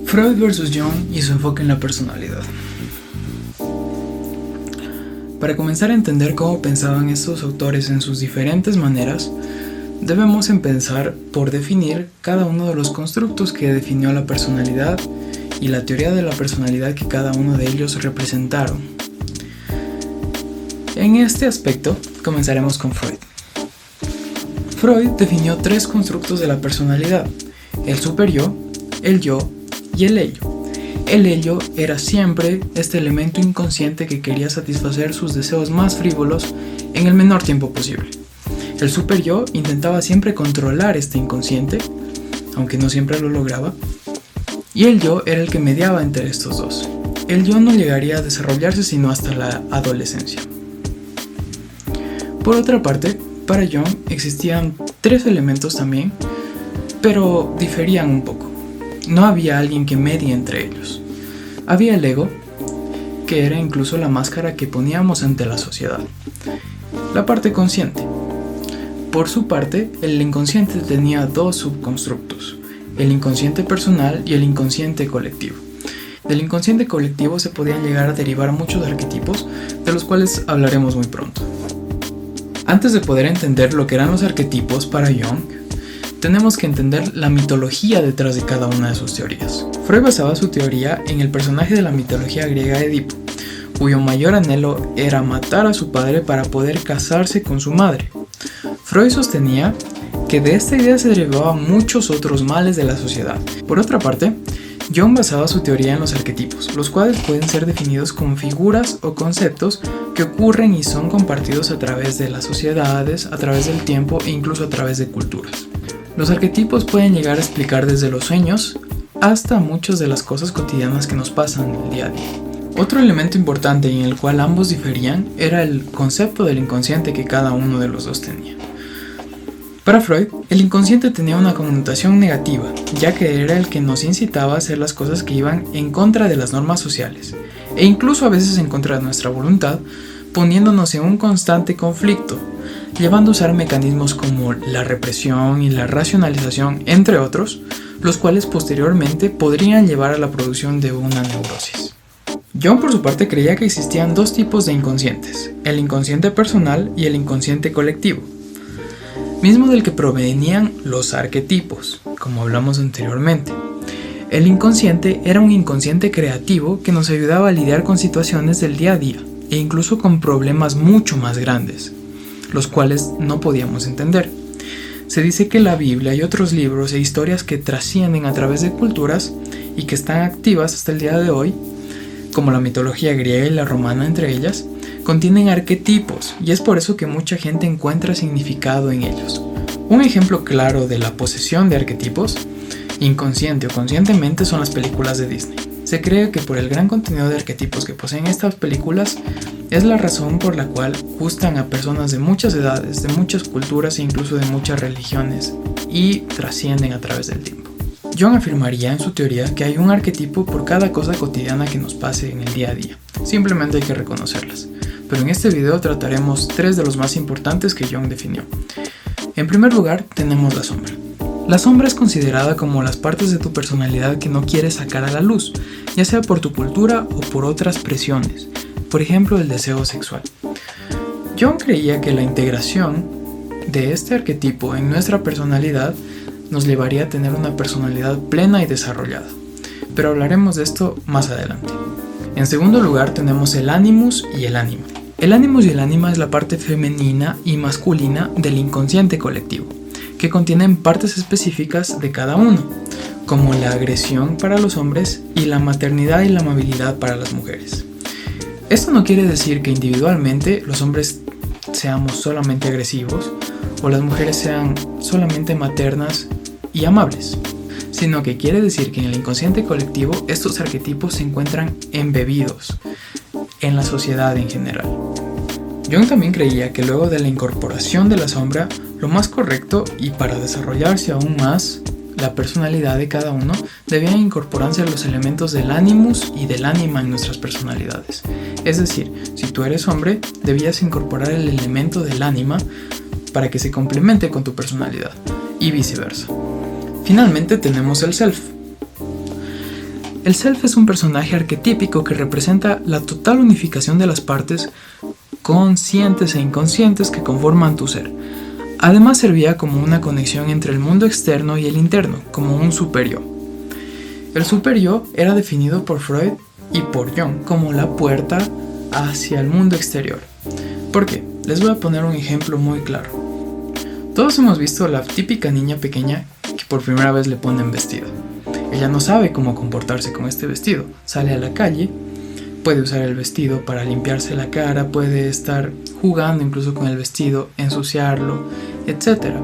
Freud versus Jung y su enfoque en la personalidad. Para comenzar a entender cómo pensaban estos autores en sus diferentes maneras, debemos empezar por definir cada uno de los constructos que definió la personalidad y la teoría de la personalidad que cada uno de ellos representaron. En este aspecto, comenzaremos con Freud. Freud definió 3 constructos de la personalidad: el superyo, el yo y el ello. El ello era siempre este elemento inconsciente que quería satisfacer sus deseos más frívolos en el menor tiempo posible. El superyo intentaba siempre controlar este inconsciente, aunque no siempre lo lograba, y el yo era el que mediaba entre estos dos. El yo no llegaría a desarrollarse sino hasta la adolescencia. Por otra parte, para Jung existían 3 elementos también, pero diferían un poco. No había alguien que medie entre ellos. Había el ego, que era incluso la máscara que poníamos ante la sociedad. La parte consciente. Por su parte, el inconsciente tenía 2 subconstructos: el inconsciente personal y el inconsciente colectivo. Del inconsciente colectivo se podían llegar a derivar muchos arquetipos, de los cuales hablaremos muy pronto. Antes de poder entender lo que eran los arquetipos para Jung, tenemos que entender la mitología detrás de cada una de sus teorías. Freud basaba su teoría en el personaje de la mitología griega Edipo, cuyo mayor anhelo era matar a su padre para poder casarse con su madre. Freud sostenía que de esta idea se derivaban muchos otros males de la sociedad. Por otra parte, Jung basaba su teoría en los arquetipos, los cuales pueden ser definidos como figuras o conceptos que ocurren y son compartidos a través de las sociedades, a través del tiempo e incluso a través de culturas. Los arquetipos pueden llegar a explicar desde los sueños hasta muchas de las cosas cotidianas que nos pasan el día a día. Otro elemento importante en el cual ambos diferían era el concepto del inconsciente que cada uno de los dos tenía. Para Freud, el inconsciente tenía una connotación negativa, ya que era el que nos incitaba a hacer las cosas que iban en contra de las normas sociales, e incluso a veces en contra de nuestra voluntad, poniéndonos en un constante conflicto, llevando a usar mecanismos como la represión y la racionalización, entre otros, los cuales posteriormente podrían llevar a la producción de una neurosis. Jung, por su parte, creía que existían 2 tipos de inconscientes: el inconsciente personal y el inconsciente colectivo, mismo del que provenían los arquetipos, como hablamos anteriormente. El inconsciente era un inconsciente creativo que nos ayudaba a lidiar con situaciones del día a día e incluso con problemas mucho más grandes, los cuales no podíamos entender. Se dice que la Biblia y otros libros e historias que trascienden a través de culturas y que están activas hasta el día de hoy, como la mitología griega y la romana entre ellas, contienen arquetipos, y es por eso que mucha gente encuentra significado en ellos. Un ejemplo claro de la posesión de arquetipos, inconsciente o conscientemente, son las películas de Disney. Se cree que por el gran contenido de arquetipos que poseen estas películas es la razón por la cual gustan a personas de muchas edades, de muchas culturas e incluso de muchas religiones, y trascienden a través del tiempo. Jung afirmaría en su teoría que hay un arquetipo por cada cosa cotidiana que nos pase en el día a día. Simplemente hay que reconocerlas. Pero en este video trataremos 3 de los más importantes que Jung definió. En primer lugar, tenemos la sombra. La sombra es considerada como las partes de tu personalidad que no quieres sacar a la luz, ya sea por tu cultura o por otras presiones, por ejemplo el deseo sexual. Jung creía que la integración de este arquetipo en nuestra personalidad nos llevaría a tener una personalidad plena y desarrollada, pero hablaremos de esto más adelante. En segundo lugar tenemos el animus y el ánima. El animus y el ánima es la parte femenina y masculina del inconsciente colectivo, que contienen partes específicas de cada uno, como la agresión para los hombres y la maternidad y la amabilidad para las mujeres. Esto no quiere decir que individualmente los hombres seamos solamente agresivos o las mujeres sean solamente maternas y amables, sino que quiere decir que en el inconsciente colectivo estos arquetipos se encuentran embebidos en la sociedad en general. Jung también creía que luego de la incorporación de la sombra, lo más correcto y para desarrollarse aún más la personalidad de cada uno, debían incorporarse los elementos del animus y del ánima en nuestras personalidades. Es decir, si tú eres hombre, debías incorporar el elemento del ánima para que se complemente con tu personalidad, y viceversa. Finalmente tenemos el self. El self es un personaje arquetípico que representa la total unificación de las partes conscientes e inconscientes que conforman tu ser. Además servía como una conexión entre el mundo externo y el interno, como un super-yo. El super-yo era definido por Freud y por Jung como la puerta hacia el mundo exterior. ¿Por qué? Les voy a poner un ejemplo muy claro. Todos hemos visto la típica niña pequeña que por primera vez le ponen vestido. Ella no sabe cómo comportarse con este vestido. Sale a la calle, puede usar el vestido para limpiarse la cara, puede estar jugando incluso con el vestido, ensuciarlo, etc.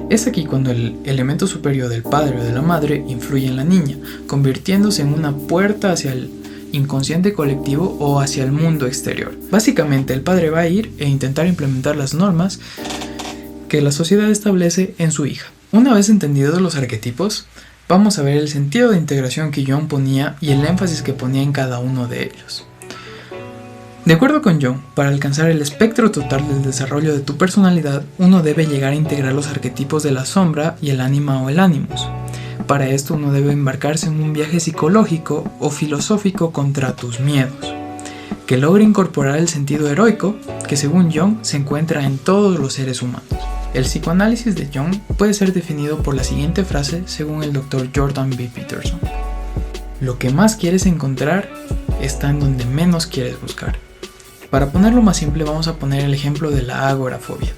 Es aquí cuando el elemento superior del padre o de la madre influye en la niña, convirtiéndose en una puerta hacia el inconsciente colectivo o hacia el mundo exterior. Básicamente el padre va a ir e intentar implementar las normas que la sociedad establece en su hija. Una vez entendidos los arquetipos, vamos a ver el sentido de integración que Jung ponía y el énfasis que ponía en cada uno de ellos. De acuerdo con Jung, para alcanzar el espectro total del desarrollo de tu personalidad, uno debe llegar a integrar los arquetipos de la sombra y el ánima o el animus. Para esto uno debe embarcarse en un viaje psicológico o filosófico contra tus miedos, que logre incorporar el sentido heroico que según Jung se encuentra en todos los seres humanos. El psicoanálisis de Jung puede ser definido por la siguiente frase según el Dr. Jordan B. Peterson. Lo que más quieres encontrar está en donde menos quieres buscar. Para ponerlo más simple vamos a poner el ejemplo de la agorafobia.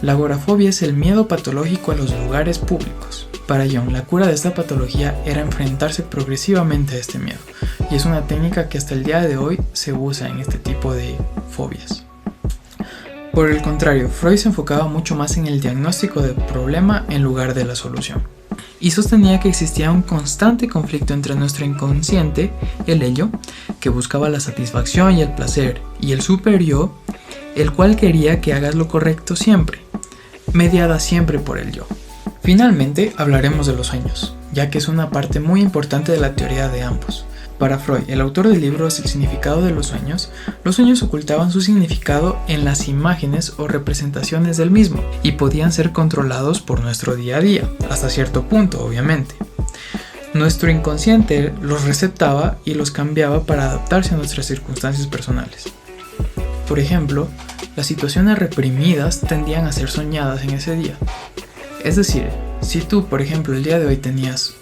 La agorafobia es el miedo patológico a los lugares públicos. Para Jung, la cura de esta patología era enfrentarse progresivamente a este miedo, y es una técnica que hasta el día de hoy se usa en este tipo de fobias. Por el contrario, Freud se enfocaba mucho más en el diagnóstico del problema en lugar de la solución, y sostenía que existía un constante conflicto entre nuestro inconsciente, el ello, que buscaba la satisfacción y el placer, y el super-yo, el cual quería que hagas lo correcto siempre, mediada siempre por el yo. Finalmente, hablaremos de los sueños, ya que es una parte muy importante de la teoría de ambos. Para Freud, el autor del libro El significado de los sueños ocultaban su significado en las imágenes o representaciones del mismo, y podían ser controlados por nuestro día a día, hasta cierto punto, obviamente. Nuestro inconsciente los receptaba y los cambiaba para adaptarse a nuestras circunstancias personales. Por ejemplo, las situaciones reprimidas tendían a ser soñadas en ese día. Es decir, si tú, por ejemplo, el día de hoy tenías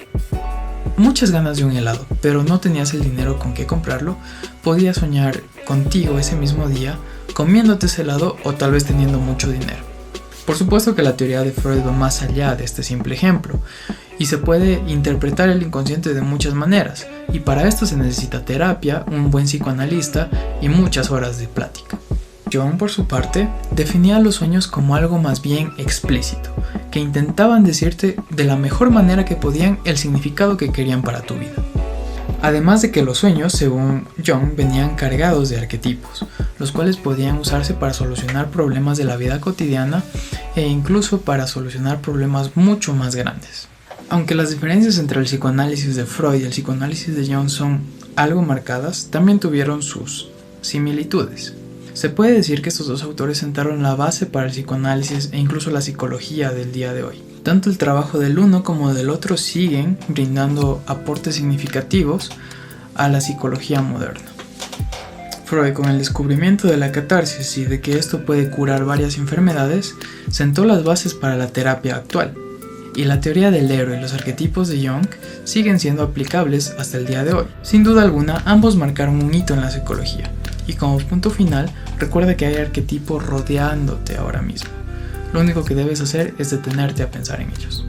muchas ganas de un helado, pero no tenías el dinero con qué comprarlo, podías soñar contigo ese mismo día, comiéndote ese helado o tal vez teniendo mucho dinero. Por supuesto que la teoría de Freud va más allá de este simple ejemplo, y se puede interpretar el inconsciente de muchas maneras, y para esto se necesita terapia, un buen psicoanalista y muchas horas de plática. Jung, por su parte, definía los sueños como algo más bien explícito, que intentaban decirte de la mejor manera que podían el significado que querían para tu vida. Además de que los sueños, según Jung, venían cargados de arquetipos, los cuales podían usarse para solucionar problemas de la vida cotidiana e incluso para solucionar problemas mucho más grandes. Aunque las diferencias entre el psicoanálisis de Freud y el psicoanálisis de Jung son algo marcadas, también tuvieron sus similitudes. Se puede decir que estos dos autores sentaron la base para el psicoanálisis e incluso la psicología del día de hoy. Tanto el trabajo del uno como del otro siguen brindando aportes significativos a la psicología moderna. Freud, con el descubrimiento de la catarsis y de que esto puede curar varias enfermedades, sentó las bases para la terapia actual. Y la teoría del héroe y los arquetipos de Jung siguen siendo aplicables hasta el día de hoy. Sin duda alguna, ambos marcaron un hito en la psicología. Y como punto final, recuerda que hay arquetipos rodeándote ahora mismo. Lo único que debes hacer es detenerte a pensar en ellos.